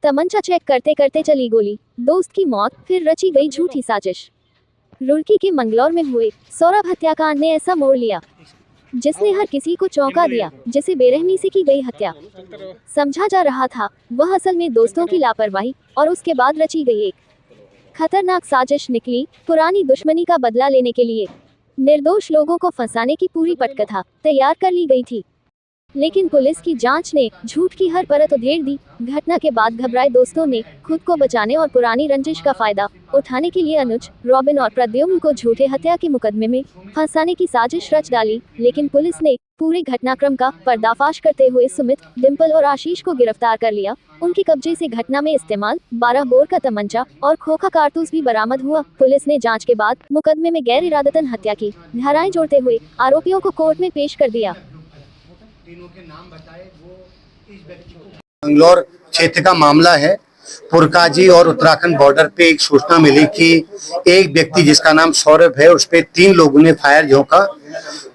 तमंचा check करते करते चली गोली, दोस्त की मौत, फिर रची गई झूठी साजिश। रुड़की के मंगलौर में हुए सौरभ हत्याकांड ने ऐसा मोड़ लिया जिसने हर किसी को चौंका दिया, जिसे बेरहमी से की गई हत्या समझा जा रहा था, वह असल में दोस्तों की लापरवाही और उसके बाद रची गई एक खतरनाक साजिश निकली। पुरानी दुश्मनी का बदला लेने के लिए निर्दोष लोगों को फंसाने की पूरी पटकथा तैयार कर ली गई थी, लेकिन पुलिस की जांच ने झूठ की हर परत उधेड़ दी। घटना के बाद घबराए दोस्तों ने खुद को बचाने और पुरानी रंजिश का फायदा उठाने के लिए अनुज, रॉबिन और प्रद्युम्न को झूठे हत्या के मुकदमे में फंसाने की साजिश रच डाली। लेकिन पुलिस ने पूरे घटनाक्रम का पर्दाफाश करते हुए सुमित, डिम्पल और आशीष को गिरफ्तार कर लिया। उनके कब्जे से घटना में इस्तेमाल 12 बोर का तमंचा और खोखा कारतूस भी बरामद हुआ। पुलिस ने जांच के बाद मुकदमे में गैर इरादतन हत्या की धाराएं जोड़ते हुए आरोपियों को कोर्ट में पेश कर दिया। तीनों के नाम बताए, वो इस व्यक्ति को मंगलौर क्षेत्र का मामला है। पुरकाजी और उत्तराखंड बॉर्डर पे एक सूचना मिली कि एक व्यक्ति जिसका नाम सौरभ है, उस पे 3 लोगों ने फायर झोंका।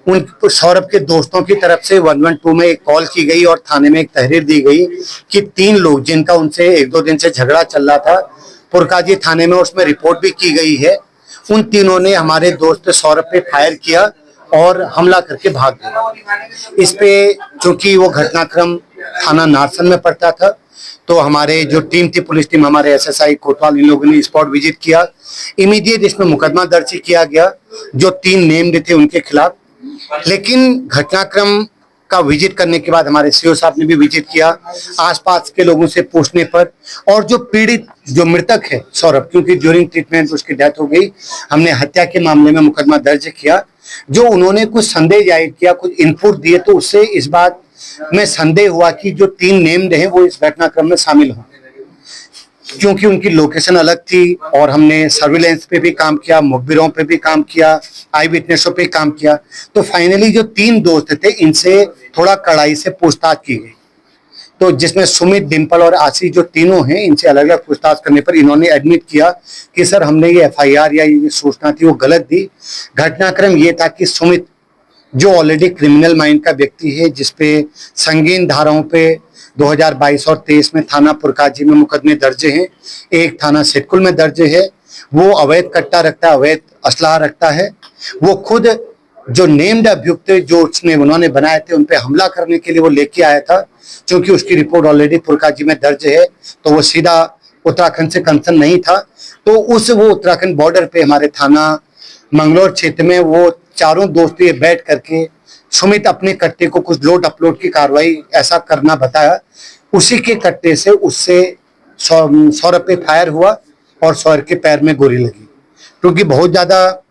उन सौरभ के दोस्तों की तरफ से 112 में एक कॉल की गई और थाने में एक तहरीर दी गई कि 3 लोग जिनका उनसे 1-2 दिन से झगड़ा चल रहा था, पुरकाजी थाने में उसमें रिपोर्ट भी की गई है। उन तीनों ने हमारे दोस्त सौरभ पे फायर किया और हमला करके भाग गए। इस पे चूंकि वो घटनाक्रम थाना नारसन में पड़ता था, तो हमारे जो टीम थी, पुलिस टीम, हमारे एसएसआई कोतवाल, इन लोगों ने स्पॉट विजिट किया। इमीडिएट इसमें मुकदमा दर्ज किया गया जो 3 नेम्ड थे उनके खिलाफ। लेकिन घटनाक्रम का विजिट करने के बाद हमारे सीओ साहब ने भी विजिट किया। आसपास के लोगों से पूछने पर और जो पीड़ित, जो मृतक है सौरभ, क्योंकि ड्यूरिंग ट्रीटमेंट उसकी डेथ हो गई, हमने हत्या के मामले में मुकदमा दर्ज किया। जो उन्होंने कुछ संदेह जाहिर किया, कुछ इनपुट दिए, तो उससे इस बात में संदेह हुआ कि जो 3 नेम्ड हैं वो इस घटनाक्रम में शामिल हों, क्योंकि उनकी लोकेशन अलग थी। और हमने सर्विलेंस पे भी काम किया, मुखबिरों पे भी काम किया, आई विटनेसों पे काम किया। तो फाइनली जो 3 दोस्त थे, इनसे थोड़ा कड़ाई से पूछताछ की गई, तो जिसमें सुमित, डिम्पल और आशीष जो तीनों हैं, इनसे अलग अलग पूछताछ करने पर इन्होंने एडमिट किया कि सर हमने ये एफआईआर या ये सूचना थी वो गलत दी। घटनाक्रम ये था कि सुमित जो ऑलरेडी क्रिमिनल माइंड का व्यक्ति है, जिसपे संगीन धाराओं पे 2022 और 23 में थाना पुरकाजी में मुकदमे दर्ज हैं, एक थाना सिटकुल में दर्ज है। वो अवैध कट्टा रखता है, अवैध असलाह रखता है। वो खुद जो नेम्ड अभियुक्त जो उन्होंने बनाए थे, उन पे हमला करने के लिए वो लेके आया था। क्योंकि उसकी रिपोर्ट ऑलरेडी पुरकाजी में दर्ज है, तो वो सीधा उत्तराखंड से कंसर्न नहीं था। तो वो उत्तराखंड बॉर्डर पे हमारे थाना मंगलौर क्षेत्र में वो चारों दोस्त ये बैठ करके सुमित अपने कट्टे को कुछ लोड अपलोड की कार्रवाई ऐसा करना बताया। उसी के कट्टे से उससे सौरभ पे फायर हुआ और सौरभ के पैर में गोली लगी, क्योंकि बहुत ज्यादा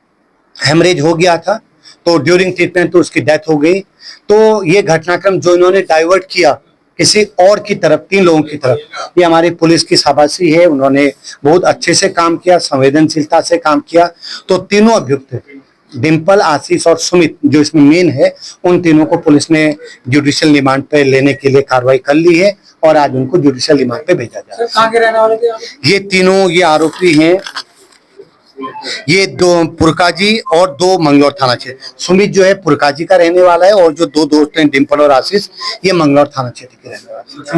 हेमरेज हो गया था। तो ड्यूरिंग ट्रीटमेंट तो उसकी डेथ हो गई। तो ये घटनाक्रम जो इन्होंने डाइवर्ट किया किसी और की तरफ, 3 लोगों की तरफ, ये हमारी पुलिस की शाबाशी है। उन्होंने बहुत अच्छे से काम किया, संवेदनशीलता से काम किया। तो तीनों अभियुक्त, डिम्पल, आशीष और सुमित, जो इसमें मेन है, उन तीनों को पुलिस ने जुडिशियल रिमांड पे लेने के लिए कार्रवाई कर ली है और आज उनको जुडिशियल रिमांड पे भेजा जा रहा है। कहाँ के रहने वाले थे? ये तीनों ये आरोपी हैं, ये 2 पुरकाजी और 2 मंगलौर थाना क्षेत्र। सुमित जो है पुरकाजी का रहने वाला है और जो 2 दोस्त हैं डिम्पल और आशीष, ये मंगलौर थाना क्षेत्र के रहने वाले हैं।